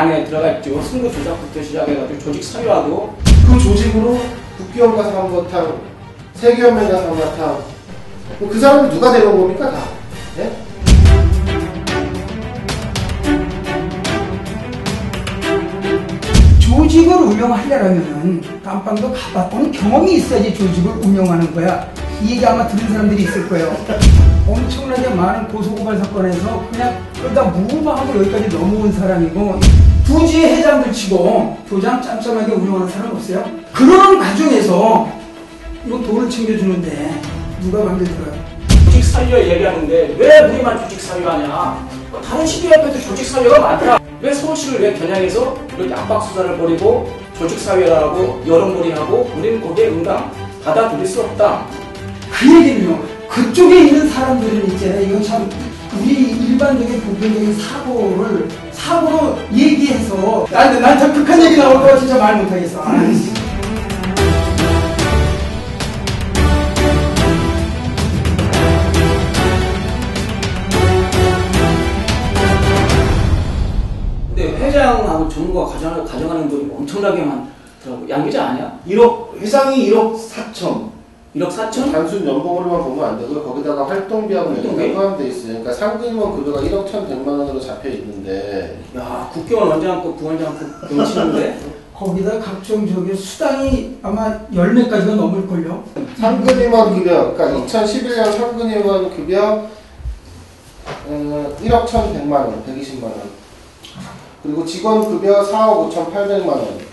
안에 들어가 있죠. 승부 조작부터 시작해가지고 조직 사유화도 그 조직으로 국기원 가서 한 거탕, 세계연맹 가서 한 거탕, 그 사람은 누가 데려온 겁니까 다? 네? 조직을 운영하려면은 깜빵도 가봤던 경험이 있어야지 조직을 운영하는 거야. 이 얘기 아마 들은 사람들이 있을 거예요. 엄청나게 많은 고소고발 사건에서 그냥 그러다 무방하고 여기까지 넘어온 사람이고, 부지의 회장들 치고 도장 짬짬하게 운영하는 사람 없어요? 그런 과정에서 이거 돈을 챙겨주는데 누가 맘대로 들어요? 조직 사유화 얘기하는데 왜 우리만 조직 사유화냐? 다른 시도협회도 조직 사유화가 많다. 왜 서울시를 왜 겨냥해서 이렇게 압박 수사를 벌이고 조직 사유화라고 여론몰이하고 우리는 거기에 응당 받아들일 수 없다. 그 얘기는요, 그쪽에 있는 사람들은 있잖아요. 이건 참 우리 일반적인 보편적인 사고로 얘기해서 난 참 극한 얘기 나올까 진짜 말 못하겠어. 근데 회장하고 전무가 가져가는 돈이 엄청나게 많더라고. 양기자 아니야? 1억, 회장이 1억 4천. 1억 4천? 단순 연봉으로만 보면 안 되고요. 거기다가 활동비하고 활동비? 연금 포함되어 있어요. 그러니까 상근임원 급여가 1억 1,100만 원으로 잡혀 있는데, 야, 국회의원 원장급, 부원장급 경치는데 거기다 각종 저기 수당이 아마 10매까지가 넘을걸요. 상근임원 급여, 그러니까 2011년 상근임원 급여 1억 1,100만 원, 120만 원. 그리고 직원 급여 4억 5,800만 원.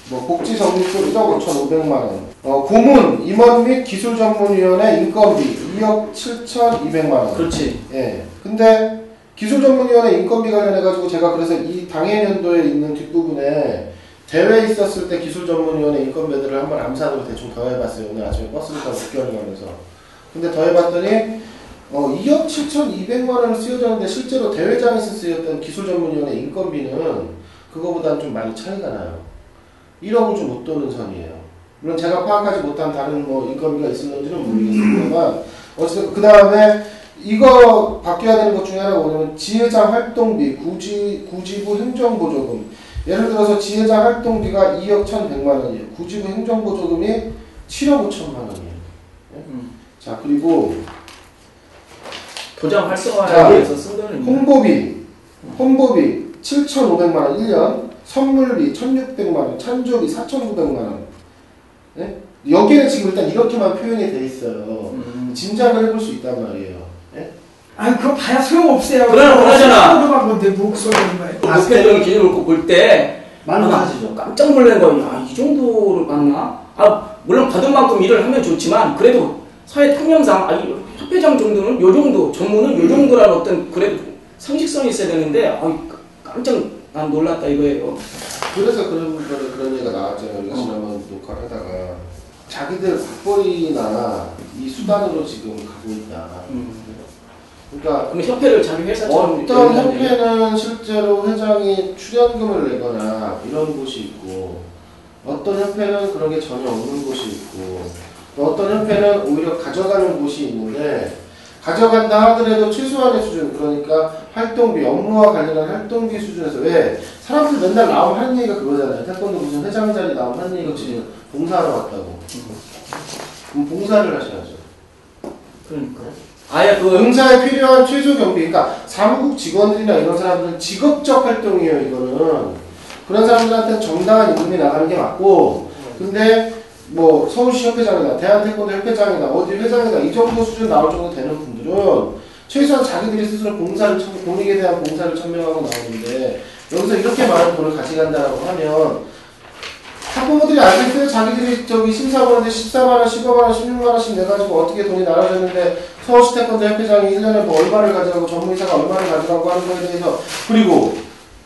뭐 복지정립금 1억 5,500만 원. 고문, 임원 및 기술전문위원회 인건비 2억 7,200만 원. 그렇지. 예. 근데 기술전문위원회 인건비 관련해가지고 제가 그래서 이 당해년도에 있는 뒷부분에 대회 있었을 때 기술전문위원회 인건비들을 한번 암산으로 대충 더해봤어요. 오늘 아침에 버스를 타고 국경을 가면서. 근데 더해봤더니 2억 7,200만 원을 쓰여졌는데 실제로 대회장에서 쓰였던 기술전문위원회 인건비는 그거보다는 좀 많이 차이가 나요. 1억을 좀 못 도는 선이에요. 물론 제가 파악하지 못한 다른 뭐 인건비가 있었는지는 모르겠습니다만 어쨌든 그 다음에 이거 바뀌어야 되는 것 중에 하나가 뭐냐면 지회장 활동비, 구지부 행정보조금. 예를 들어서 지회장 활동비가 2억 1,100만 원이에요. 구지부 행정보조금이 7억 5천만 원이에요. 자, 그리고 도장 활성화를 위해서 쓴 돈은 홍보비 7,500만 원 1년, 선물비 1,600만 원, 찬조비 4,900만 원. 네? 여기에는 지금 일단 이렇게만 표현이 돼 있어요. 짐작을 해볼 수 있단 말이에요. 네? 아니 그거 봐야 소용없어요. 그러잖아. 목소리인 거예요. 보편적인 기준을 볼 때 많은 거 하시죠. 깜짝 놀란 거예요. 야, 이 정도를 받나? 물론 받은 만큼 일을 하면 좋지만 그래도 사회 통념상 협회장 정도는 요 정도, 전무는 요 정도라는 어떤 그래도 상식성이 있어야 되는데 깜짝 난 놀랐다 이거예요. 그래서 그런 얘기가 나왔잖아요. 우리가 지난번 녹화를 하다가 자기들 국벌이나 이 수단으로 지금 가고 있다. 그러니까 그럼 협회를 자기 회사처럼 어떤 협회는 실제로 회장이 출연금을 내거나 이런 곳이 있고, 어떤 협회는 그런 게 전혀 없는 곳이 있고, 또 어떤 협회는 오히려 가져가는 곳이 있는데, 가져간다 하더라도 최소한의 수준, 그러니까 활동비, 업무와 관련한 활동비 수준에서, 왜 사람들 맨날 나오면 하는 얘기가 그거잖아요. 태권도 무슨 회장 자리 나오면 하는 얘기가 지금 봉사하러 왔다고. 그럼 봉사를 하셔야죠. 그러니까 아예 봉사에 필요한 최소 경비, 그러니까 사무국 직원들이나 이런 사람들은 직업적 활동이에요. 이거는 그런 사람들한테는 정당한 임금이 나가는 게 맞고, 근데 뭐 서울시 협회장이다, 대한태권도 협회장이다, 어디 회장이다 이 정도 수준 나올 정도 되는 분들은 최소한 자기들이 스스로 공익에 대한 봉사를 천명하고 나오는데, 여기서 이렇게 많은 돈을 가져간다라고 하면 학부모들이 알겠어요? 자기들이 저기 심사 보는데 14만원, 15만원, 16만원씩 내가지고 어떻게 돈이 나눠졌는데 서울시 태권도 협회장이 1년에 뭐 얼마를 가져가고 전무이사가 얼마를 가져가고 하는 거에 대해서. 그리고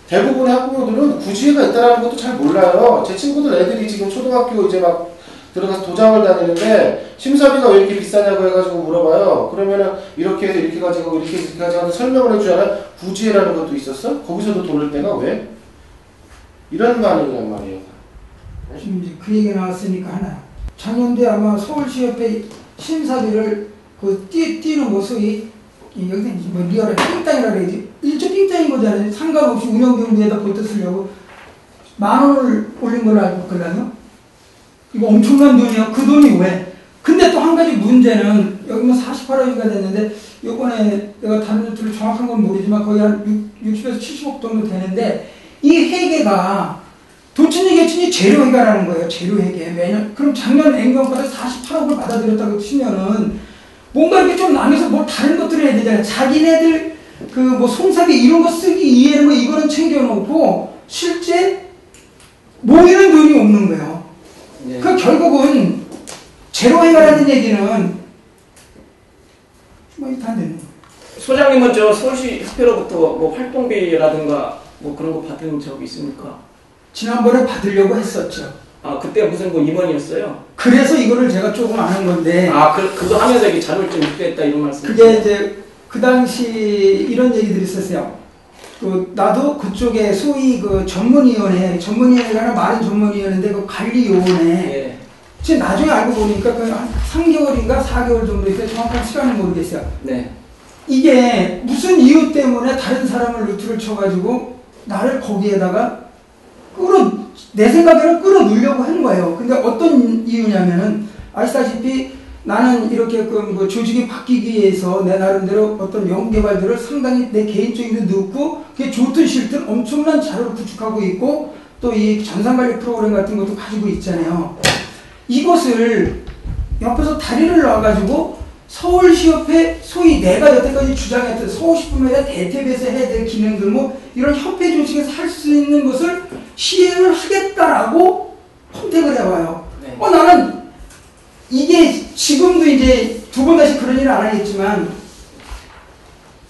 대부분의 학부모들은 구지회가 있다는 것도 잘 몰라요. 제 친구들 애들이 지금 초등학교 이제 막 들어가서 도장을 다니는데 심사비가 왜 이렇게 비싸냐고 해가지고 물어봐요. 그러면은 이렇게 해서 이렇게 가져가고 이렇게 해서 이렇게 가져가고 설명을 해주잖아요. 구지회라는 것도 있었어? 거기서도 돈을 떼가 왜? 이런 반응이란 말이에요. 지금 이제 그 얘기 나왔으니까 하나. 작년에 아마 서울시협회 심사비를 그 뛰는 모습이 여기서 뭐 리얼한 삥땅이라 그래야지. 1조 삥땅 투자인 거잖아요. 상관없이 운영경비에다 보태 쓰려고 10,000원을 올린 걸로 알고 있거든요. 이거 엄청난 돈이에요. 그 돈이 왜? 근데 또 한 가지 문제는 여기 뭐 48억이가 됐는데 요번에 내가 다른 노트를 정확한 건 모르지만 거의 한 60에서 70억 정도 되는데 이 회계가 도친이 개친이 재료회계라는 거예요. 재료회계. 매년 그럼 작년 N경과에 48억을 받아들였다고 치면은 뭔가 이렇게 좀 남에서 뭐 다른 것들을 해야 되잖아요. 자기네들 그 뭐 송사비 이런 거 쓰기 이해는 뭐 이거는 챙겨놓고 실제 모이는 돈이 없는 거예요. 네. 그 결국은 제로회가라는 얘기는 뭐 다 되는 거예요. 소장님은 저 서울시 협회로부터 뭐 활동비라든가 뭐 그런 거 받은 적 있습니까? 지난번에 받으려고 했었죠. 아 그때 무슨 뭐 임원이었어요? 그래서 이거를 제가 조금 아는 건데 아 그거 하면서 이게 자료를 좀 입수했다 이런 말씀. 그게 이제 그 당시 이런 얘기들이 있었어요. 그 나도 그쪽에 소위 그 전문위원회가 많은 전문위원회인데 그 관리요원에 예. 지금 나중에 알고 보니까 그 한 3개월인가 4개월 정도 있어요. 정확한 시간은 모르겠어요. 네. 이게 무슨 이유 때문에 다른 사람을 루트를 쳐가지고 나를 거기에다가 내 생각에는 끌어넣으려고 한 거예요. 근데 어떤 이유냐면은 아시다시피 나는 이렇게 그 조직이 바뀌기 위해서 내 나름대로 어떤 연구개발들을 상당히 내 개인적인 데 넣고 그게 좋든 싫든 엄청난 자료를 구축하고 있고 또 이 전산관리 프로그램 같은 것도 가지고 있잖아요. 이것을 옆에서 다리를 놔가지고 서울시협회 소위 내가 여태까지 주장했던 서울시뿐만 아니라 대태에서 해야 될 기능들 뭐 이런 협회 조직에서 할 수 있는 것을 시행을 하겠다라고 선택을 해와요. 네. 나는 이게 지금도 이제 두 번 다시 그런 일을 안 하겠지만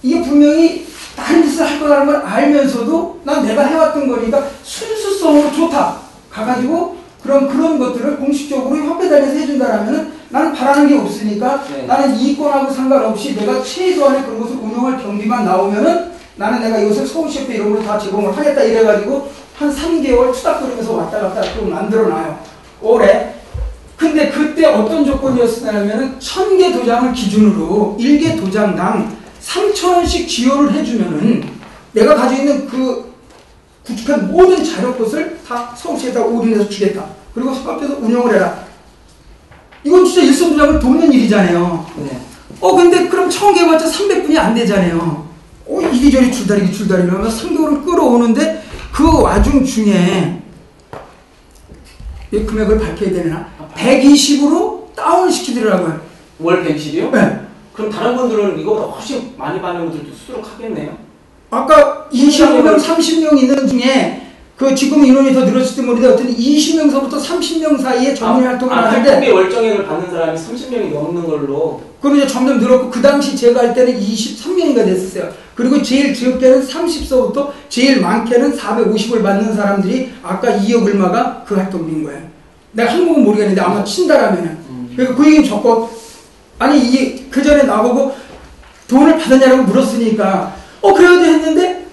이게 분명히 다른 짓을 할 거라는 걸 알면서도 난 내가 해왔던 거니까 순수성으로 좋다 가가지고 그런 것들을 공식적으로 협회 단위에서 해준다라면은 나는 바라는 게 없으니까 네. 나는 이권하고 상관없이 내가 최소한의 그런 것을 운영할 경비만 나오면은 나는 내가 이것을 서울시협회 이름으로 다 제공을 하겠다 이래가지고 한 3개월 투닥거리면서 왔다 갔다 그러고 만들어놔요. 올해. 근데 그때 어떤 조건이었냐면은 1000개 도장을 기준으로 1개 도장당 3,000원씩 지원을 해주면은 내가 가지고 있는 그 구축한 모든 자료것을 다 서울시에다 올인해서 주겠다. 그리고 협회에서 운영을 해라. 이건 진짜 일선도장을 돕는 일이잖아요. 네. 근데 그럼 1000개 해봤자 300분이 안 되잖아요. 이리저리 줄다리기 하면서 3개월을 끌어오는데 그 와중 중에 이 금액을 밝혀야 되나? 120으로 다운을 시키더라고요. 월 120이요? 네. 그럼 다른 분들은 이거보다 훨씬 많이 받는 분들도 수록하겠네요. 아까 25명, 30명 있는 중에 그 지금 인원이 더 늘었을 때 모르는데 어떤 20명서부터 30명 사이에 전문 활동을 하는데 활동비 월정액을 받는 사람이 30명이 넘는 걸로. 그럼 이제 점점 늘었고 그 당시 제가 할 때는 23명이가 됐었어요. 그리고 제일 적게는 30서부터 제일 많게는 450을 받는 사람들이 아까 2억 얼마가 그 활동비인 거예요. 내가 한국은 모르겠는데 아마 친다라면은. 그러니까 그 얘기는 적고 아니 그 전에 나보고 돈을 받았냐라고 물었으니까 그래야지 했는데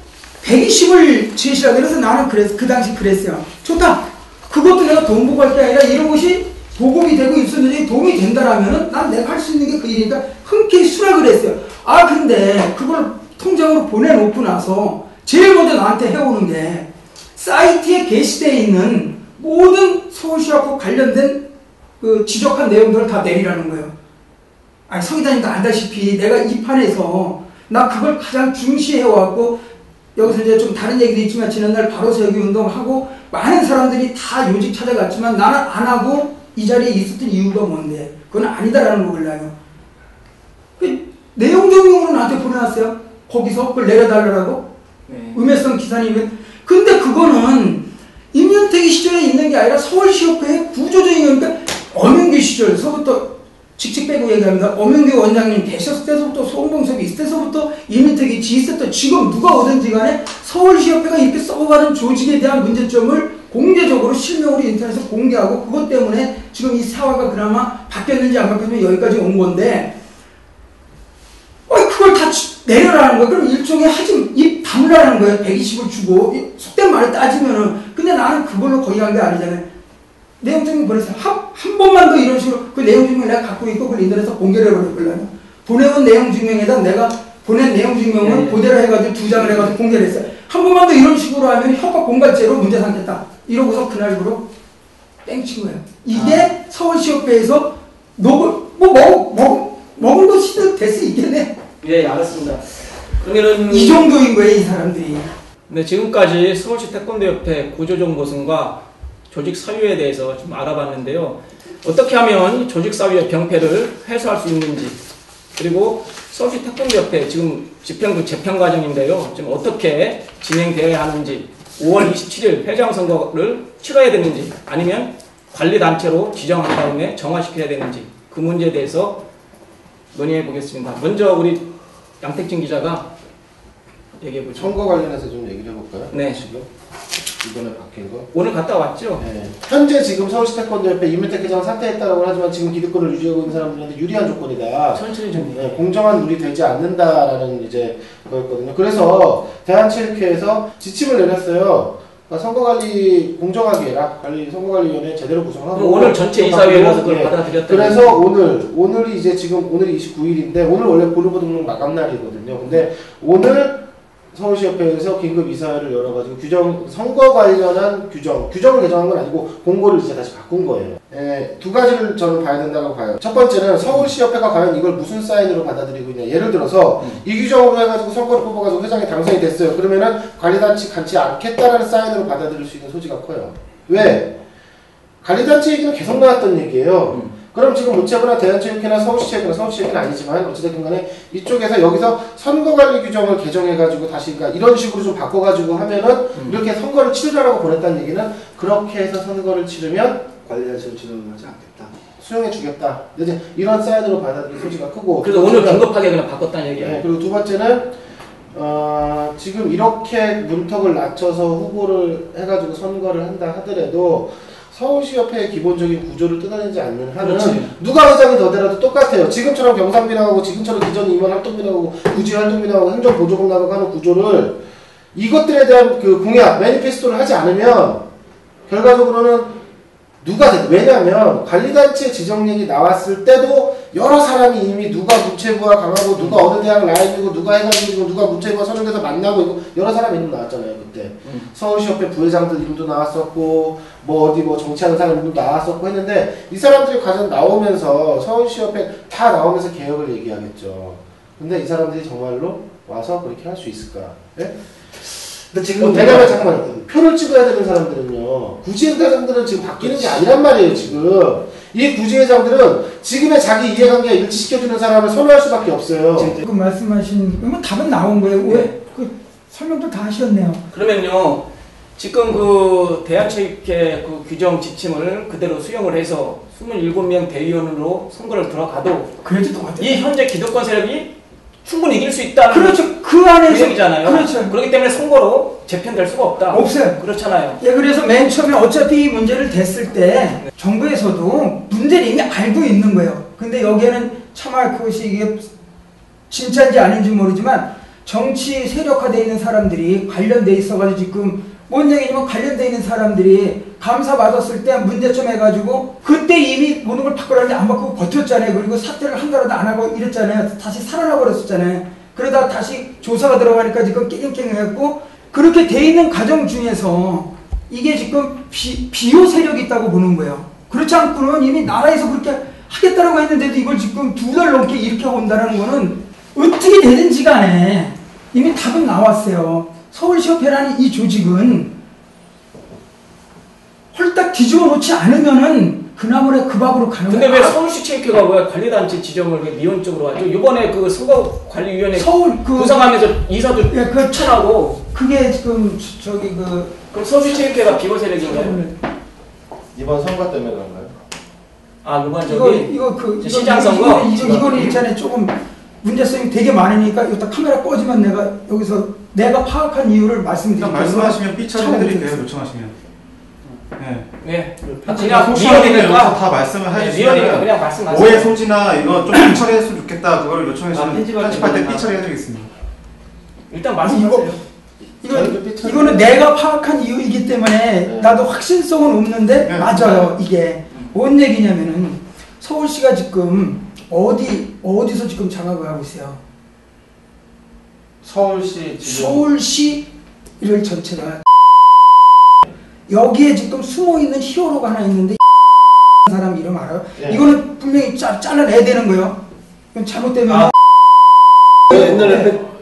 120을 제시하고 그래서 나는 그 당시 그랬어요. 좋다. 그것도 내가 돈 보고 할 게 아니라 이런 것이 보급이 되고 있었는데 도움이 된다라면은 난 내가 할 수 있는 게 그 일이니까 흔쾌히 수락을 했어요. 근데 그걸 통장으로 보내놓고 나서 제일 먼저 나한테 해오는 게 사이트에 게시되어 있는 모든 서울시하고 관련된 그 지적한 내용들을 다 내리라는 거예요. 서기자님도 알다시피 내가 이 판에서 나 그걸 가장 중시해왔고 여기서 이제 좀 다른 얘기도 있지만 지난날 바로 세우기 운동하고 많은 사람들이 다 요직 찾아갔지만 나는 안 하고 이 자리에 있었던 이유가 뭔데? 그건 아니다라는 거 몰라요. 내용 적용으로 나한테 보내놨어요. 거기서 그걸 내려달라고. 네. 음해성 기사님은. 근데 그거는 임명택이 시절에 있는 게 아니라 서울시협회의 구조적인 거니까 엄영규 시절서부터 직책 빼고 얘기합니다. 엄영규 원장님 계셨을 때서부터 송봉섭이 있을 때서부터 임명택이 지휘했을 때 지금 누가 오든지 간에 서울시협회가 이렇게 썩어가는 조직에 대한 문제점을 공개적으로 실명으로 인터넷에 공개하고 그것 때문에 지금 이 사화가 그나마 바뀌었는지 안 바뀌었는지 여기까지 온 건데 그걸 다 내려라는 거예요. 그럼 일종의 입 다물라는 거예요. 120을 주고 속된 말을 따지면은. 근데 나는 그걸로 거의 한 게 아니잖아요. 내용 증명 보냈어요. 한 번만 더 이런 식으로 그 내용 증명 내가 갖고 있고 그걸 인터넷에서 공개를 해버리려면 보내온 내용 증명에다 내가 보낸 내용 증명은 네. 그대로 해가지고 2장을 해가지고 공개를 했어요. 한 번만 더 이런 식으로 하면 협박 공갈죄로 문제 삼겠다. 이러고서 그날부로 땡친 거예요. 이게 서울시협회에서 먹은 것이 될 수 있겠네. 예, 알았습니다. 그러면은 이 정도인 거예요, 이 사람들이. 네, 지금까지 서울시 태권도협회 구조정보승과 조직사유에 대해서 좀 알아봤는데요. 어떻게 하면 조직사유의 병폐를 해소할 수 있는지, 그리고 서울시 태권도협회 지금 집행부 재편 과정인데요. 지금 어떻게 진행되어야 하는지, 5월 27일 회장 선거를 치러야 되는지, 아니면 관리단체로 지정한 다음에 정화시켜야 되는지, 그 문제에 대해서 논의해 보겠습니다. 먼저 우리 양택진 기자가 얘기해 보죠. 선거 관련해서 좀 얘기를 해볼까요? 네. 지금 이번에 바뀐 거. 오늘 갔다 왔죠? 네. 현재 지금 서울시 태권도협회 이민택 회장은 사퇴했다고 하지만 지금 기득권을 유지하고 있는 사람들한테 유리한 조건이다. 천천히 좀. 네, 공정한 룰이 되지 않는다라는 이제 거였거든요. 그래서 대한체육회에서 지침을 내렸어요. 그러니까 선거관리 공정하게 해라. 선거관리위원회 제대로 구성하고. 그럼 오늘 전체 이사회에서 그걸 예. 받아들였다. 그래서 오늘이 이제 지금 오늘이 29일인데 오늘 원래 보르보 등록 마감 날이거든요. 근데 오늘 서울시협회에서 긴급 이사회를 열어가지고 선거 관련한 규정을 개정한 건 아니고 공고를 이제 다시 바꾼 거예요. 예, 두 가지를 저는 봐야 된다고 봐요. 첫 번째는 서울시협회가 과연 이걸 무슨 사인으로 받아들이고 있냐. 예를 들어서 이 규정으로 해가지고 선거를 뽑아가지고 회장이 당선이 됐어요. 그러면은 관리단체 갖지 않겠다라는 사인으로 받아들일 수 있는 소지가 커요. 왜? 관리단체 얘기는 계속 나왔던 얘기예요. 그럼 지금 문체부나 대한체육회나 서울시체육회는 아니지만 어찌됐든 간에 이쪽에서 여기서 선거관리 규정을 개정해가지고 다시 그러니까 이런 식으로 좀 바꿔가지고 하면은 이렇게 선거를 치르라고 보냈다는 얘기는 그렇게 해서 선거를 치르면 관리단체로 지정하지 않겠다. 수용해 주겠다. 이제 이런 사인으로 받아들일 소지가 크고. 그래서 오늘 긴급하게 그냥 바꿨다는 얘기예요. 네, 그리고 두 번째는 지금 이렇게 문턱을 낮춰서 후보를 해가지고 선거를 한다 하더라도 서울시협회의 기본적인 구조를 뜯어내지 않는 한은 그렇지. 누가 회장이 되더라도 똑같아요. 지금처럼 경상비 나가고 지금처럼 기존 임원 활동비 나가고 구직 활동비 나가고 행정보조금 나가고 하는 구조를 이것들에 대한 그 공약, 매니페스토를 하지 않으면 결과적으로는 왜냐하면 관리단체 지정령이 나왔을 때도 여러 사람이 이미 누가 문체부와 강하고 누가 어느 대학 라인이고 누가 해가지고 누가 문체부와 선정돼서 만나고 이거 여러 사람 이름 나왔잖아요 그때. 서울시협회 부회장들 이름도 나왔었고 뭐 정치하는 사람 이름도 나왔었고 했는데 이 사람들이 과연 나오면서 서울시협회 다 나오면서 개혁을 얘기하겠죠. 근데 이 사람들이 정말로 와서 그렇게 할 수 있을까? 예? 근데 지금 왜냐면 잠깐만요. 표를 찍어야 되는 사람들은요. 구지회장들은 지금 바뀌는 게 아니란 말이에요. 지금 이 구지회장들은 지금의 자기 이해관계에 일치시켜주는 사람을 선호할 수밖에 없어요. 그 말씀하신 뭐 답은 나온 거예요. 왜? 그 설명도 다 하셨네요. 그러면요, 지금 그 대한체육회 그 규정 지침을 그대로 수용을 해서 27명 대의원으로 선거를 들어가도 그래도 똑같아요. 이 현재 기득권 세력이 충분히 이길 수 있다는 그렇죠. 그 안에서 얘기잖아요. 그렇죠. 그렇기 때문에 선거로 재편될 수가 없다. 없어요. 그렇잖아요. 예, 그래서 맨 처음에 어차피 이 문제를 댔을 때 정부에서도 문제를 이미 알고 있는 거예요. 근데 여기에는 차마 그것이 이게 진짜인지 아닌지 모르지만 정치 세력화되어 있는 사람들이 관련돼 있어가지고 지금 뭔 얘기냐면 관련돼 있는 사람들이 감사 받았을 때 문제점 해가지고 그때 이미 모든 걸 바꾸라는데 안 바꾸고 버텼잖아요. 그리고 사퇴를 한 달도 안 하고 이랬잖아요. 다시 살아나 버렸었잖아요. 그러다 다시 조사가 들어가니까 지금 깽깽했고 그렇게 돼 있는 과정 중에서 이게 지금 비호 세력이 있다고 보는 거예요. 그렇지 않고는 이미 나라에서 그렇게 하겠다라고 했는데도 이걸 지금 2달 넘게 이렇게 온다는 거는 어떻게 되는지 간에 이미 답은 나왔어요. 서울시협회라는 이 조직은 홀딱 뒤집어 놓지 않으면은 그나마나 그 밥으로 가는 근데 거예요. 왜 서울시체육회가 왜 관리단체 지정을 왜 미온적으로 하죠? 이번에 그 선거관리위원회 서울 구성하면서 이사도 예, 그 추천하고 그게 지금 저기 그럼 서울시체육회가 비호 세력인가요? 이번 선거 때문에 그런가요? 아 이번 저기 이거 시장 선거? 이거는 있잖아요. 조금 문제성이 되게 많으니까 이따 카메라 꺼지면 내가 파악한 이유를 말씀드릴게요. 말씀하시면 삐처리 해드릴게요. 요청하시면. 네. 네. 그냥 미연이니까 다 말씀을 해주시면 미연이니까 그냥 말씀하세요. 오해 소지나 이거 좀 삐처리했으면 좋겠다. 그걸 요청해주시면 편집할 때 삐처리 해드리겠습니다. 일단 말씀하세요. 이거는 내가 파악한 이유이기 때문에 나도 확신성은 없는데 네. 맞아요. 이게 뭔 얘기냐면은 서울시가 지금 어디서 지금 장악을 하고 있어요. 서울시 지금 서울시를 전체가 여기에 지금 숨어있는 히어로가 하나 있는데 사람 이름 알아요? 네. 이거는 분명히 잘라내야 되는 거예요. 이건 잘못되면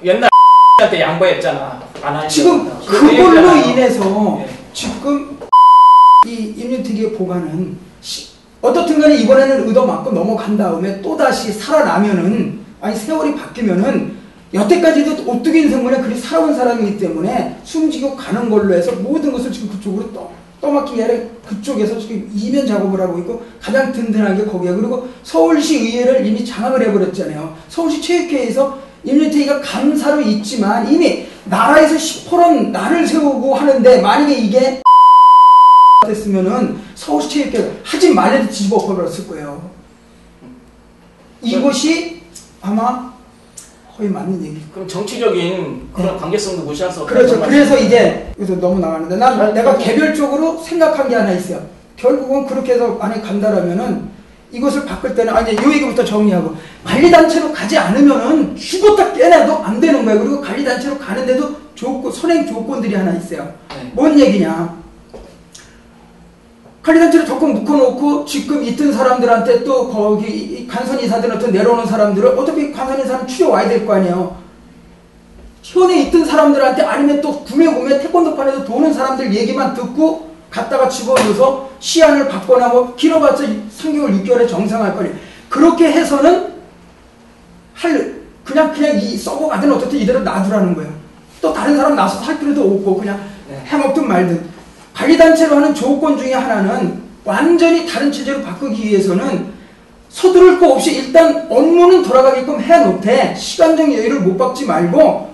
옛날한테 양보했잖아. 안 하려고. 지금 그 그걸로 얘기잖아요. 인해서 네. 지금 이 임윤택의 보관은 어떻든 간에 이번에는 의도만큼 넘어간 다음에 또다시 살아나면은 아니 세월이 바뀌면은 여태까지도 오뚜기 인생문에 그리 살아온 사람이기 때문에 숨지고 가는 걸로 해서 모든 것을 지금 그쪽으로 떠맡긴 게 아니라 그쪽에서 지금 이면 작업을 하고 있고 가장 든든하게 거기에 그리고 서울시 의회를 이미 장악을 해버렸잖아요. 서울시 체육회에서 임윤택이가 감사로 있지만 이미 나라에서 10%는 나를 세우고 하는데 만약에 이게 됐으면은 서울시 체육회가 하지 말래도 뒤집어 엎어버렸을 거예요. 이것이 아마 거의 맞는 얘기. 그럼 정치적인 그런 관계성도 무시할 수 없다. 그렇죠. 그래서 이제 여기서 너무 나가는데 내가 개별적으로 생각한 게 하나 있어요. 결국은 그렇게 해서 만약에 간다라면은 이것을 바꿀 때는 아니 이 얘기부터 정리하고 관리단체로 가지 않으면은 죽었다 깨나도 안 되는 거예요. 그리고 관리단체로 가는데도 선행 조건들이 하나 있어요. 네. 뭔 얘기냐? 관리단체를 덕금 묶어놓고 지금 있던 사람들한테 또 거기 간선이사들 어떤 내려오는 사람들을 어떻게 간선이사는 추려와야 될 거 아니에요. 현에 있던 사람들한테 아니면 또 구매 태권도판에서 도는 사람들 얘기만 듣고 갖다가 집어넣어서 시안을 받거나 뭐 길어봤자 3개월 6개월에 정상할 거니 그렇게 해서는 그냥 이 썩어가든 어쨌든 이대로 놔두라는 거예요. 또 다른 사람 나서서 할 필요도 없고 그냥 해먹든 말든. 관리단체로 하는 조건 중에 하나는 완전히 다른 체제로 바꾸기 위해서는 서두를 거 없이 일단 업무는 돌아가게끔 해놓되 시간적 여유를 못 받지 말고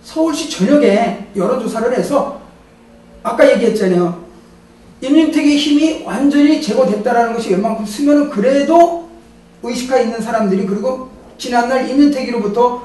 서울시 전역에 여론조사를 해서 아까 얘기했잖아요. 임윤택의 힘이 완전히 제거됐다라는 것이 웬만큼 쓰면은 그래도 의식화 있는 사람들이 그리고 지난날 임윤택으로부터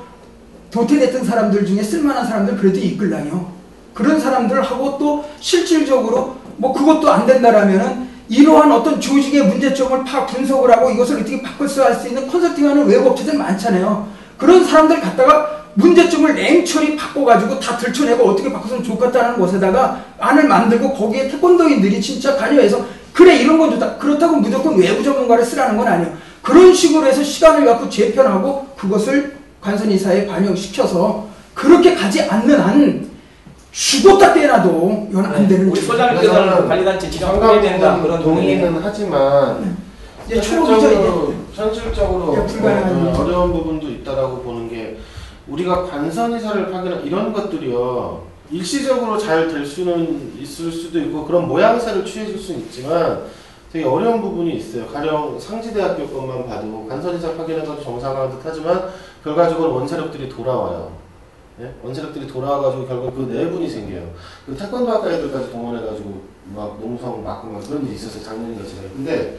도태됐던 사람들 중에 쓸만한 사람들 그래도 이끌라요. 그런 사람들하고 또 실질적으로 뭐 그것도 안 된다라면은 이러한 어떤 조직의 문제점을 분석을 하고 이것을 어떻게 바꿀 수 할 수 있는 컨설팅하는 외부 업체들 많잖아요. 그런 사람들 갖다가 문제점을 냉철히 바꿔가지고 다 들춰내고 어떻게 바꿔서는 좋겠다는 것에다가 안을 만들고 거기에 태권도인들이 진짜 관여해서 그래 이런 건 좋다. 그렇다고 무조건 외부 전문가를 쓰라는 건 아니에요. 그런 식으로 해서 시간을 갖고 재편하고 그것을 관선이사에 반영시켜서 그렇게 가지 않는 한 죽었다 깨나도 이건 안 되는 우리 거죠. 소장님께서는 관리단체 지정해야 된다 그런 동의는 하지만 이제 초록이죠. 현실적으로 불가능한 어려운 부분도 있다라고 보는 게 우리가 관선이사를 파견 이런 것들이요 일시적으로 잘 될 수는 있을 수도 있고 그런 모양새를 취해줄 수는 있지만 되게 어려운 부분이 있어요. 가령 상지대학교 것만 봐도 관선이사 파견해서 정상화한 듯 하지만 결과적으로 원세력들이 돌아와요. 네? 원세력들이 돌아와가지고 결국 그 내분이 생겨요. 그 태권도 학과 애들까지 동원해가지고 막 농성 맞고 막 그런 일이 있었어요. 작년인가 전에. 근데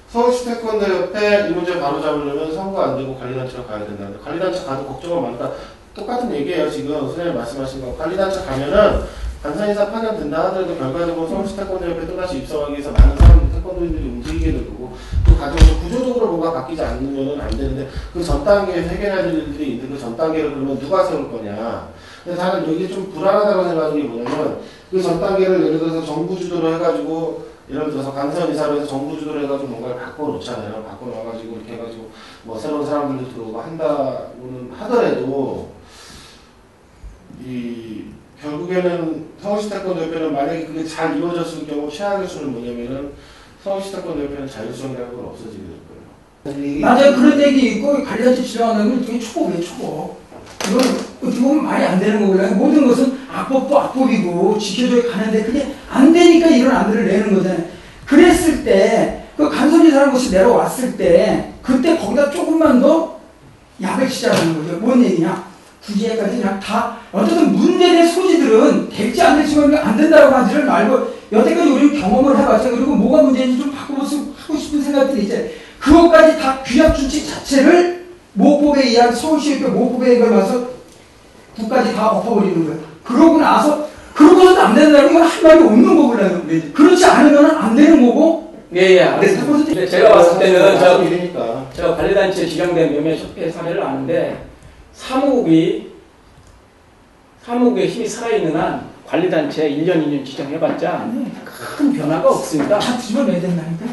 서울시 태권도협회 이 문제 바로 잡으려면 선거 안 되고 관리단체로 가야 된다는데 관리단체 가도 걱정은 많다. 똑같은 얘기예요. 지금 선생님 말씀하신 거. 관리단체 가면은 관선이사 파견된다 하더라도 결과적으로 서울시 태권도협회 또다시 입성하기 위해서 많은 사람들 태권도인들이 움직이게 되고 또 가지고 구조적으로 뭐가 바뀌지 않으면 안 되는데 그 전 단계에서 해결해야 될 일들이 있는데 그 전 단계를 그러면 누가 세울 거냐. 그래서 나는 여기 좀 불안하다고 생각하는 게 뭐냐면 그 전 단계를 예를 들어서 정부 주도로 해가지고 예를 들어서 관선이사로 해서 정부 주도로 해가지고 뭔가를 바꿔놓잖아요. 바꿔놔가지고 이렇게 해가지고 뭐 새로운 사람들도 들어오고 한다고는 하더라도 결국에는 서울시 태권도협회는 만약에 그게 잘 이루어졌을 경우 최악의 수는 뭐냐면은 서울시 태권도협회는 자율성이라는 건 없어지게 될 거예요. 맞아요. 그런 얘기 있고 관리단체 지정하는 건 되게 초보예요. 초보. 이건 어떻게 보면 말이 안 되는 거고요. 모든 것은 악법도 악법이고 지켜줘야 가는데 그게 안 되니까 이런 안들을 내는 거잖아요. 그랬을 때 그 간선이사라는 것이 내려왔을 때 그때 거기다 조금만 더 약을 치자는 거죠. 뭔 얘기냐? 굳이 여기까지 그냥 다 어쨌든 문제의 소지들은 될지 안 될지 안 된다고 하지를 말고 여태까지 우리는 경험을 해봤죠. 그리고 뭐가 문제인지 좀 바꿔보고 싶은 생각들이 있잖아요. 그것까지 다 규약 준칙 자체를 모법에 의한 서울시의회 모법에 의한 가서 국까지 다 엎어버리는 거예요. 그러고 나서 그러고서도 안 된다는 건 할 말이 없는 거고요. 그렇지 않으면 안 되는 거고. 예. 근데 제가 봤을 때는 일이니까. 제가 관리단체 지정된 몇몇 협회 사례를 아는데 사무국이 사무국의 힘이 살아있는 한 관리단체 1년, 2년 지정해봤자 큰 변화가 없습니다. 다 뒤집어내야 된다니까.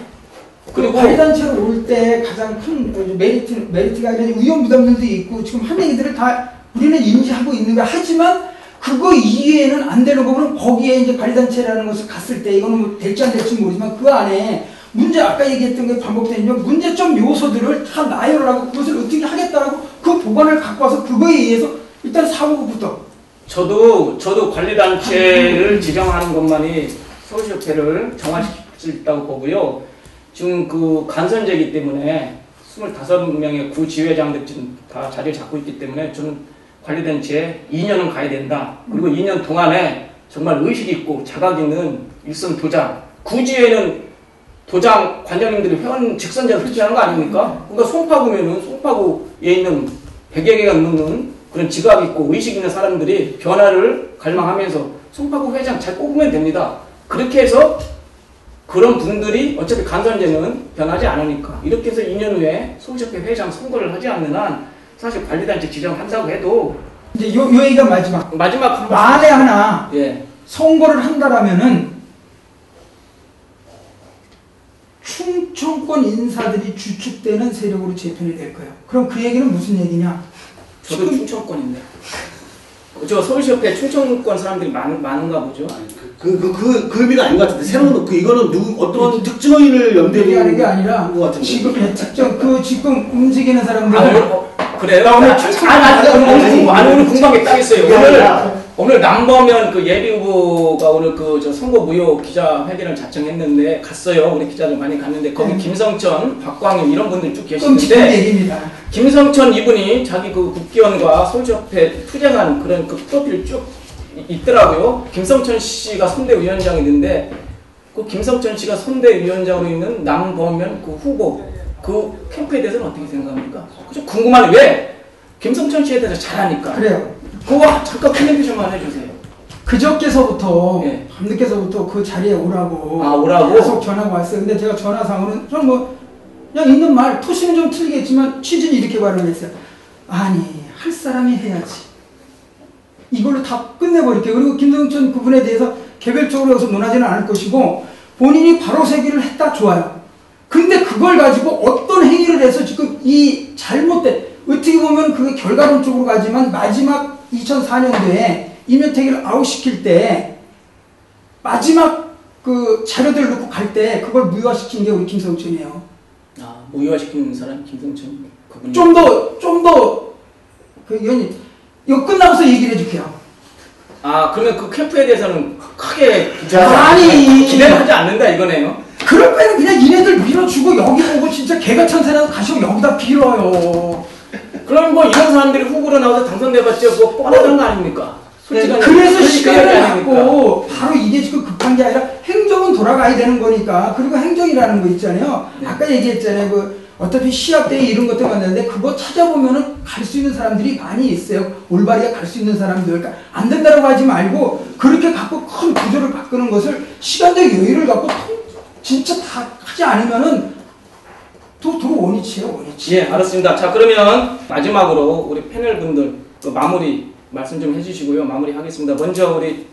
그리고 관리단체로 올 때 가장 큰 메리트가 아니라 위험부담들도 있고 지금 한 얘기들을 다 우리는 인지하고 있는 거야. 하지만 그거 이외에는 안 되는 거는 거기에 이제 관리단체라는 것을 갔을 때 이거는 뭐 될지 안 될지 모르지만 그 안에 문제 아까 얘기했던 게 반복되는 문제점 요소들을 다 나열을 하고 그것을 어떻게 하겠다라고 그 보관을 갖고 와서 그거에 의해서 일단 사무국부터 저도 관리단체를 지정하는 것만이 서울시협회를 정화시킬 수 있다고 보고요. 지금 그 간선제이기 때문에 25명의 구지회장들 지금 다 자리를 잡고 있기 때문에 저는 관리단체에 2년은 가야 된다. 그리고 2년 동안에 정말 의식 있고 자각 있는 일선 도장. 구지회는 도장 관장님들이 회원 직선제로 투자하는 거 아닙니까? 그러니까 송파구면은 송파구에 있는 100여 개가 넘는 그런 지각 있고 의식 있는 사람들이 변화를 갈망하면서 송파구 회장 잘 뽑으면 됩니다. 그렇게 해서 그런 분들이 어차피 간선제는 변하지 않으니까 이렇게 해서 2년 후에 서울시협회 회장 선거를 하지 않는 한 사실 관리단체 지정한다고 해도 이제 요 얘기가 마지막 만에 하나 예. 선거를 한다라면은 충청권 인사들이 주축되는 세력으로 재편이 될 거예요. 그럼 그 얘기는 무슨 얘기냐? 저도 충청권인데. 저 서울시협회 충청권 사람들이 많은가 보죠. 그 의미가 아닌 것 같은데 새로운 이거는 어떤 특정인을 염두에 얘기하는 게 아니라 것 같은데. 지금 특정 지금 움직이는 사람들 그래요? 오늘 궁금한 게 딱 있어요. 오늘 남범현 그 예비후보가 오늘 저 선거 무효 기자회견을 자청했는데 갔어요. 우리 기자들 많이 갔는데 거기 김성천, 박광일 이런 분들 쭉 계시는데 김성천 이분이 자기 그 국기원과 서울시협회 투쟁한 그런 그 프로필 쭉 있더라고요. 김성천 씨가 선대위원장이 있는데 그 김성천 씨가 선대위원장으로 있는 남범현 그 후보 그 캠프에 대해서는 어떻게 생각합니까? 그죠? 궁금하네. 왜? 김성천 씨에 대해서 잘하니까. 그래요. 그거 잠깐 커뮤니케이션만 해주세요. 그저께서부터 예. 밤늦게서부터 그 자리에 오라고 오라고? 계속 전화가 왔어요. 근데 제가 전화상으로는 좀 그냥 있는 말 토시는 좀 틀리겠지만 취지는 이렇게 발언했어요. 아니 할 사람이 해야지. 이걸로 다 끝내버릴게요. 그리고 김성천 그분에 대해서 개별적으로 여기서 논하지는 않을 것이고 본인이 바로 세기를 했다 좋아요. 근데 그걸 가지고 어떤 행위를 해서 지금 이 잘못된 어떻게 보면 그게 결과론적으로 가지만 마지막 2004년도에 이면택을 아웃시킬 때 마지막 그 자료들을 놓고 갈 때 그걸 무효화시킨 게 우리 김성천이에요. 무효화시킨 사람 김성천 그분이 좀 더 그 의원님 이거 끝나고서 얘기를 해줄게요. 그러면 그 캠프에 대해서는 크게 아니 기대를 하지 않는다 이거네요. 그럴 바에는 그냥 이네들 밀어주고 여기 보고 진짜 개가 찬사라도 가시고 여기다 빌어요. 그럼 뭐 이런 사람들이 후보로 나와서 당선돼봤자 뭐 뻔하다는 거 아닙니까? 솔직한 그래서 시간을 아닙니까? 갖고 바로 이게 지금 급한 게 아니라 행정은 돌아가야 되는 거니까. 그리고 행정이라는 거 있잖아요. 네. 아까 얘기했잖아요. 어차피 시합대회 이런 것들 만드는데 그거 찾아보면은 갈 수 있는 사람들이 많이 있어요. 올바르게 갈 수 있는 사람들. 그러니까 안 된다고 하지 말고 그렇게 갖고 큰 구조를 바꾸는 것을 시간적 여유를 갖고 진짜 다 하지 않으면은 도로 원위치예요, 원위치. 예, 알았습니다. 자, 그러면 마지막으로 우리 패널 분들 마무리 말씀 좀 해주시고요. 마무리 하겠습니다. 먼저 우리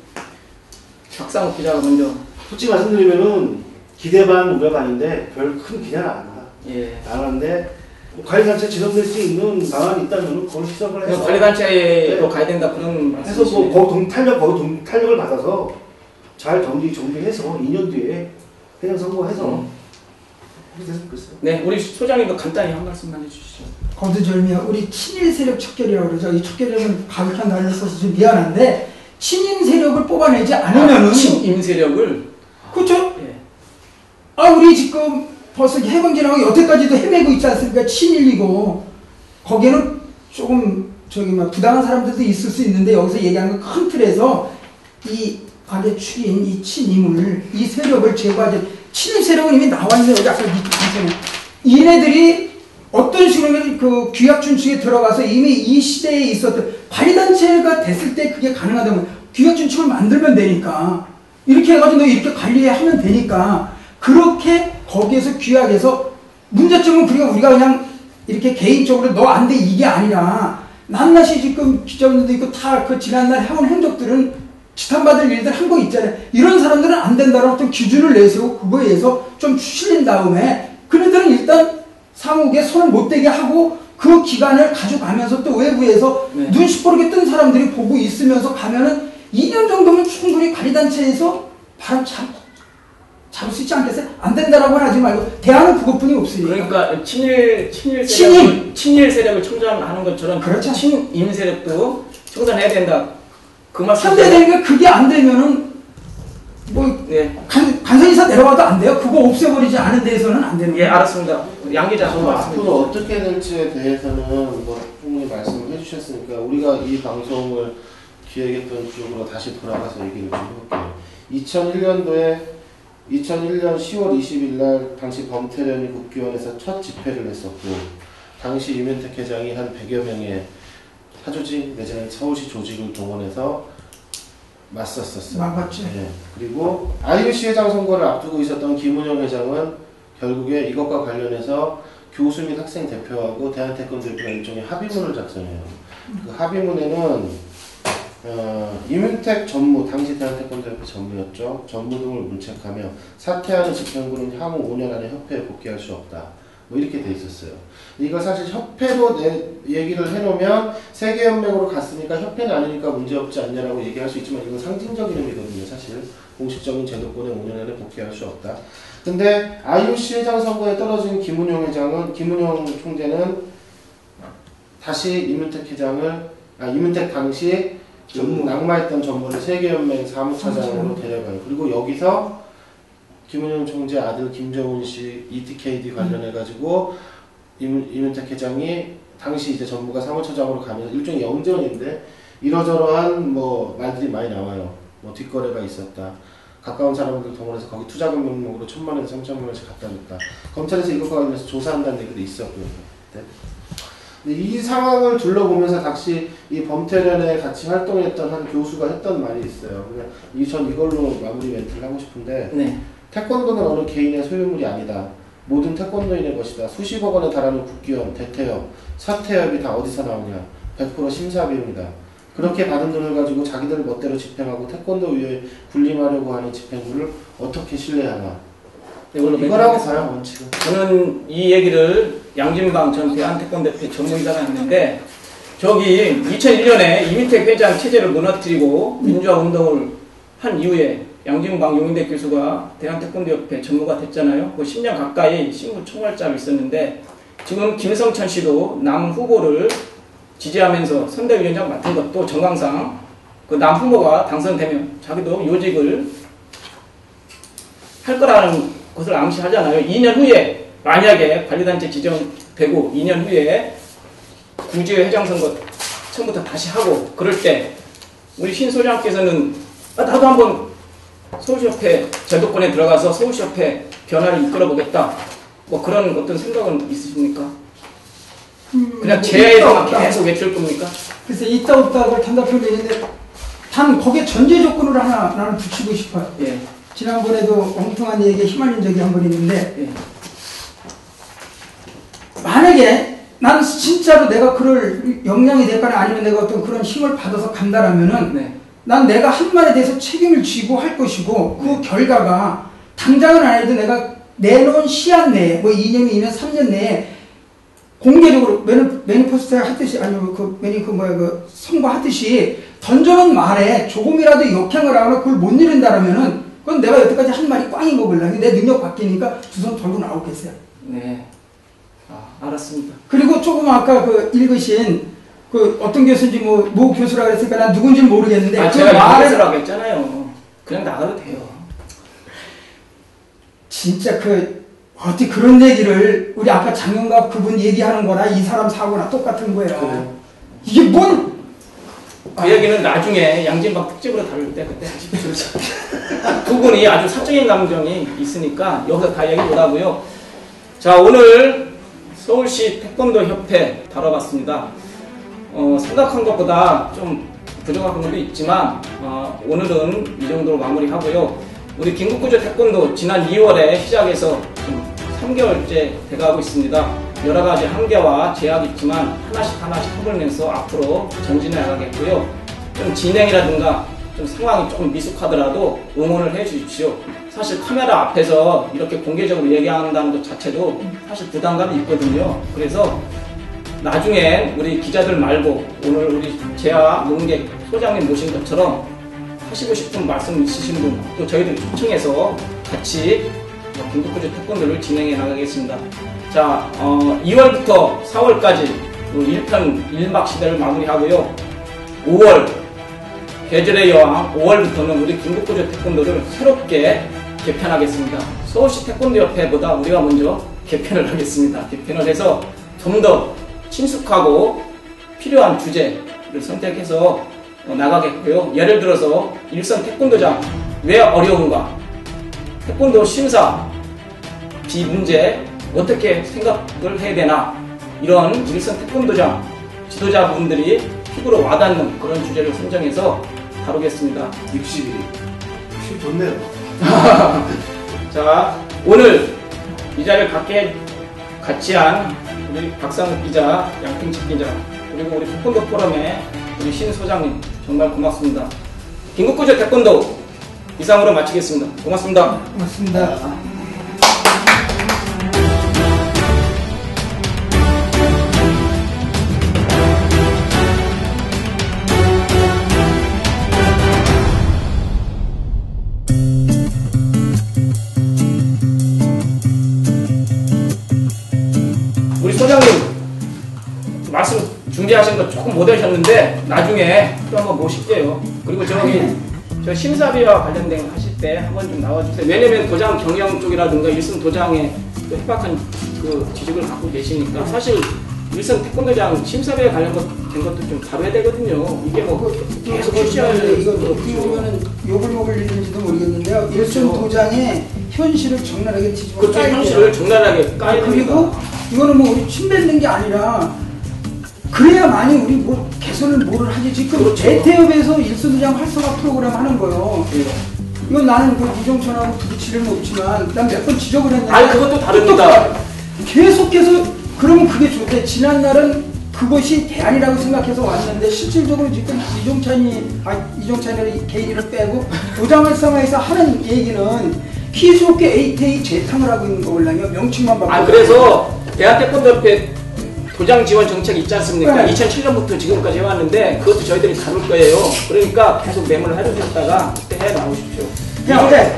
박상욱 기자가 먼저. 솔직히 말씀드리면은 기대 반 우려 반인데 별 큰 기대는 안 합니다. 예. 안 하는데 관리단체 지정될 수 있는 방안이 있다면 그걸 시작을 해서 관리단체로 가야 된다 그런 해서 말씀이시네요. 거기 동탄력을 받아서 잘 정리해서 2년 뒤에 회장 선거해서 그렇게 됐으면 좋겠어요. 네, 우리 소장님도 간단히 한 말씀만 해주시죠. 거두절미하고 우리 친일 세력 척결이라고 그러죠. 이 척결이라면 가격한 단어를 써서 좀 미안한데 친임 세력을 뽑아내지 않으면은 친임 세력을 그렇죠? 예. 우리 지금 벌써 해방진하고 여태까지도 헤매고 있지 않습니까? 친일이고 거기에는 조금 부당한 사람들도 있을 수 있는데 여기서 얘기하는 건 큰 틀에서 이 악의 축인 이 친임을 이 세력을 제거하지. 친임 세력은 이미 나와 있는 여기 아까 얘네들이 어떤 식으로 그 귀약준칙에 들어가서 이미 이 시대에 있었던 관리단체가 됐을 때 그게 가능하다면 귀약준칙을 만들면 되니까 이렇게 해가지고 너 이렇게 관리하면 되니까 그렇게 거기에서 귀약해서 문제점은 우리가 그냥 이렇게 개인적으로 너 안 돼 이게 아니라 낱낱이 지금 기자분들도 있고 다 그 지난날 해온 행적들은 지탄받을 일들 한 거 있잖아요. 이런 사람들은 안 된다는 어떤 기준을 내세우고 그거에 의해서 좀 추실린 다음에 그네들은 일단 사무국에 손을 못 대게 하고 그 기간을 가져가면서 또 외부에서 네. 눈 시퍼렇게 뜬 사람들이 보고 있으면서 가면은 2년 정도면 충분히 관리단체에서 바로 잡을 수 있지 않겠어요? 안 된다라고 하지 말고 대안은 그것뿐이 없으니까. 그러니까 친일 세력을 청산하는 것처럼 그렇죠. 친임 세력도 청산해야 된다. 그 말씀. 현대되니까 그게 안 되면은 뭐 네. 간선이사 내려와도 안 돼요. 그거 없애버리지 않은 데에서는 안 되는 예, 거예요. 알았습니다. 양 기자 앞으로 말씀해 어떻게 될지에 대해서는 뭐 충분히 말씀을 해주셨으니까 우리가 이 방송을 기획했던 쪽으로 다시 돌아가서 얘기를 좀 해볼게요. 2001년 10월 20일 날 당시 범태련이 국기원에서 첫 집회를 했었고 당시 이면택 회장이 한 100여 명의 사조직 내지는 서울시 조직을 동원해서 맞섰었어요. 막았죠. 네. 그리고 IUC 회장 선거를 앞두고 있었던 김은영 회장은 결국에 이것과 관련해서 교수 및 학생 대표하고 대한태권도협회가 일종의 합의문을 작성해요. 그 합의문에는 이문택 전무, 당시 대한태권도협회 전무였죠. 전무 등을 문책하며 사퇴하는 집행부는 향후 5년 안에 협회에 복귀할 수 없다. 뭐 이렇게 돼 있었어요. 이걸 사실 협회로 얘기를 해놓으면 세계연맹으로 갔으니까 협회는 아니니까 문제없지 않냐라고 얘기할 수 있지만 이건 상징적인 의미거든요. 사실 공식적인 제도권에 5년 안에 복귀할 수 없다. 근데 IOC 회장 선거에 떨어진 김은영 총재는 다시 이문택 당시 낙마했던 전무를 세계연맹 사무차장으로 데려가요. 그리고 여기서 김은영 총재 아들 김정은 씨 ETKD 관련해가지고 이문택 회장이 당시 이제 전무가 사무처장으로 가면서 일종의 영전인데 이러저러한 뭐 말들이 많이 나와요. 뭐 뒷거래가 있었다. 가까운 사람들 동원해서 거기 투자금 명목으로 1,000만 원에서 3,000만 원씩 갖다 줬다. 검찰에서 이것과 관련해서 조사한다는 얘기도 있었고요. 네. 근데 이 상황을 둘러보면서 당시 이 범태련에 같이 활동했던 한 교수가 했던 말이 있어요. 전 이걸로 마무리 멘트를 하고 싶은데 네. 태권도는 어느 개인의 소유물이 아니다. 모든 태권도인의 것이다. 수십억 원에 달하는 국기원, 대태협, 사태협이 다 어디서 나오냐. 100% 심사비용이다. 그렇게 받은 돈을 가지고 자기들 멋대로 집행하고 태권도 위에 군림하려고 하는 집행부를 어떻게 신뢰하나. 이거라고 봐요, 원칙은. 저는 이 얘기를 양진방 전 대한태권도협회 전무이사가 했는데 저기 2001년에 이민택 회장 체제를 무너뜨리고 민주화운동을 한 이후에 양진방 용인대 교수가 대한태권도협회 전무가 됐잖아요. 그 10년 가까이 신부총괄자로 있었는데 지금 김성천 씨도 남 후보를 지지하면서 선대위원장 맡은 것도 정황상 그 남 후보가 당선되면 자기도 요직을 할 거라는 것을 암시하잖아요. 2년 후에 만약에 관리단체 지정되고 2년 후에 구지회 회장 선거 처음부터 다시 하고 그럴 때 우리 신 소장께서는 나도 한번 서울시협회 제도권에 들어가서 서울시협회 변화를 이끌어 보겠다. 뭐 그런 어떤 생각은 있으십니까? 그냥 제야에서만 계속 외칠 겁니까? 글쎄 있다 없다 그걸 단답형을 얘기했는데 단 거기에 전제 조건으로 하나 나는 붙이고 싶어요. 예. 지난번에도 엉뚱한 얘기에 휘말린 적이 한 번 있는데 예. 만약에 나는 진짜로 내가 그럴 역량이 될거나 아니면 내가 어떤 그런 힘을 받아서 간다라면은 네. 난 내가 한 말에 대해서 책임을 지고 할 것이고 그 결과가 당장은 아니도 내가 내놓은 시한 내에 뭐 2년이면 2년 3년 내에 공개적으로 매니페스토에 하듯이 아니면 그 선거하듯이 던져놓은 말에 조금이라도 역행을 하거나 그걸 못 이룬다라면은 그건 내가 여태까지 한 말이 꽝인 거 몰라. 내 능력 바뀌니까 두 손 돌고 나오겠어요. 네. 알았습니다. 그리고 조금 아까 그 읽으신 그 어떤 교수인지 모 교수라고 했으니까 난 누군지는 모르겠는데 그 제가 말을 교수라고 했잖아요. 그냥 나가도 돼요. 진짜 어떻게 그런 얘기를 우리 아까 장영갑 그분 얘기하는 거나 이 사람 사고나 똑같은 거예요. 그래. 이게 뭔 그 얘기는 나중에 양진방 특집으로 다룰 때 그때 하십시오. 두 분이 아주 사적인 감정이 있으니까 여기서 다 얘기 못하고요. 자, 오늘 서울시 태권도협회 다뤄봤습니다. 생각한 것보다 좀 부족한 부분도 있지만 오늘은 이 정도로 마무리하고요. 우리 긴급구조 태권도 지난 2월에 시작해서 좀 3개월째 돼가고 있습니다. 여러 가지 한계와 제약이 있지만 하나씩 해보면서 앞으로 전진해 나가겠고요. 좀 진행이라든가 좀 상황이 조금 미숙하더라도 응원을 해 주십시오. 사실 카메라 앞에서 이렇게 공개적으로 얘기한다는 것 자체도 사실 부담감이 있거든요. 그래서 나중에 우리 기자들 말고 오늘 우리 재하 농객 소장님 모신 것처럼 하시고 싶은 말씀 있으신 분 또 저희들 초청해서 같이 긴급구조 태권도를 진행해 나가겠습니다. 자, 2월부터 4월까지 1편 1막 시대를 마무리하고요. 5월 계절의 여왕 5월부터는 우리 긴급구조 태권도를 새롭게 개편하겠습니다. 서울시 태권도협회보다 우리가 먼저 개편을 하겠습니다. 개편을 해서 좀 더 친숙하고 필요한 주제를 선택해서 나가겠고요. 예를 들어서 일선 태권도장 왜 어려운가? 태권도 심사 비문제 어떻게 생각을 해야 되나? 이런 일선 태권도장 지도자분들이 피부로 와닿는 그런 주제를 선정해서 다루겠습니다. 60일 좋네요. 자, 오늘 이 자리를 같이 한 우리 박상욱 기자, 양승식 기자, 그리고 우리 태권도 포럼의 우리 신 소장님 정말 고맙습니다. 긴급구조 태권도 이상으로 마치겠습니다. 고맙습니다. 고맙습니다. 우리 소장님 말씀 준비하신 거 조금 못 하셨는데 나중에 또 한번 모실게요. 그리고 저 심사비와 관련된 거 하실 때 한번 좀 나와주세요. 왜냐면 도장 경영 쪽이라든가 일선 도장에 또 해박한 그 지식을 갖고 계시니까 사실 일선 태권도장 심사비와 관련된 것도 좀 다뤄야 되거든요. 이게 뭐 계속 출시할 이거 어떻게 보면은 욕을 먹을 일인지도 모르겠는데요. 일선 도장에 현실을 적나라하게 뒤집어 그쪽 까야 현실을 돼요. 적나라하게 까야 됩니다. 그리고 이거는 뭐 우리 침뱉는 게 아니라 그래야만이 우리 뭐 개선을 뭐를 하지. 지금 그렇죠. 대태협에서 일선도장 활성화 프로그램 하는 거요. 예. 이건 나는 그 이종천하고 부딪힐 일은 없지만 난 몇 번 지적을 했는데 아니 그것도 다릅니다. 계속해서 그러면 그게 좋대. 지난 날은 그것이 대안이라고 생각해서 왔는데 실질적으로 지금 이종찬이 개인을 빼고 도장 활성화에서 하는 얘기는 희수롭게 ATA 재탕을 하고 있는 거 올라면 명칭만 바꾸고. 아 그래서 대한태권도협회 도장 지원 정책이 있지 않습니까? 네. 2007년부터 지금까지 해왔는데 그것도 저희들이 다룰 거예요. 그러니까 계속 매물을 해주셨다가 그때 해 나오십시오. 야, 그래.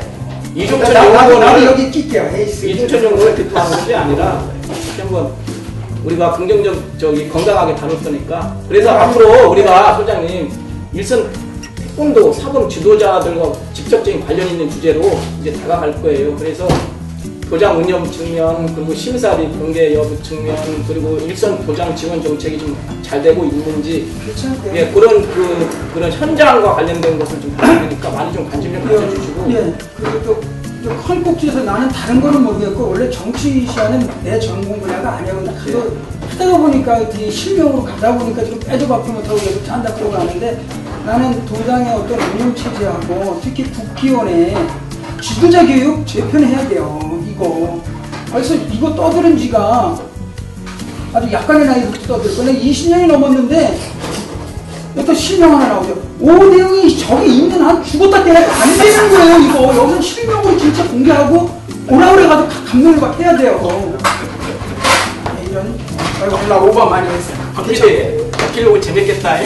이종천 나도 연구원을 여기 낄게요. 에이스. 이종천 연구원을 대표하는 것이 아니라 다시 한번 우리가 건강하게 다룰 거니까. 그래서 앞으로 우리가 소장님 일선 태권도 사범 지도자들과 직접적인 관련 있는 주제로 이제 다가갈 거예요. 그래서 도장 운영 측면, 그리고 심사비 공개 여부 측면, 그리고 일선 도장 지원 정책이 좀 잘 되고 있는지, 괜찮고요. 예, 그런 현장과 관련된 것을 좀 봐야 되니까 많이 좀 관심 좀 가져주시고. 예. 그리고 또 헐꼭지에서 나는 다른 거는 모르겠고 원래 정치 시야는 내 전공 분야가 아니야. 근데 그거 하다가 보니까 되게 실명으로 가다 보니까 지금 빼도 박도 못하고 계속 한다 그러고 하는데 나는 도장의 어떤 운영 체제하고 특히 국기원의 지도자 교육 재편해야 돼요. 이거. 그래서 이거 떠들은 지가 아주 약간의 나이부터 떠들고 내가 20년이 넘었는데 또 실명 하나 나오죠. 오대영이 저기 있는 한 죽었다 깨야 안 되는 거예요. 이거 여기서 실명으로 진짜 공개하고 오라오래 가도 감독을 막 해야 돼요. 네, 이런 아이고, 나 오버 많이 했어요. 박필이, 박필이 재밌겠다.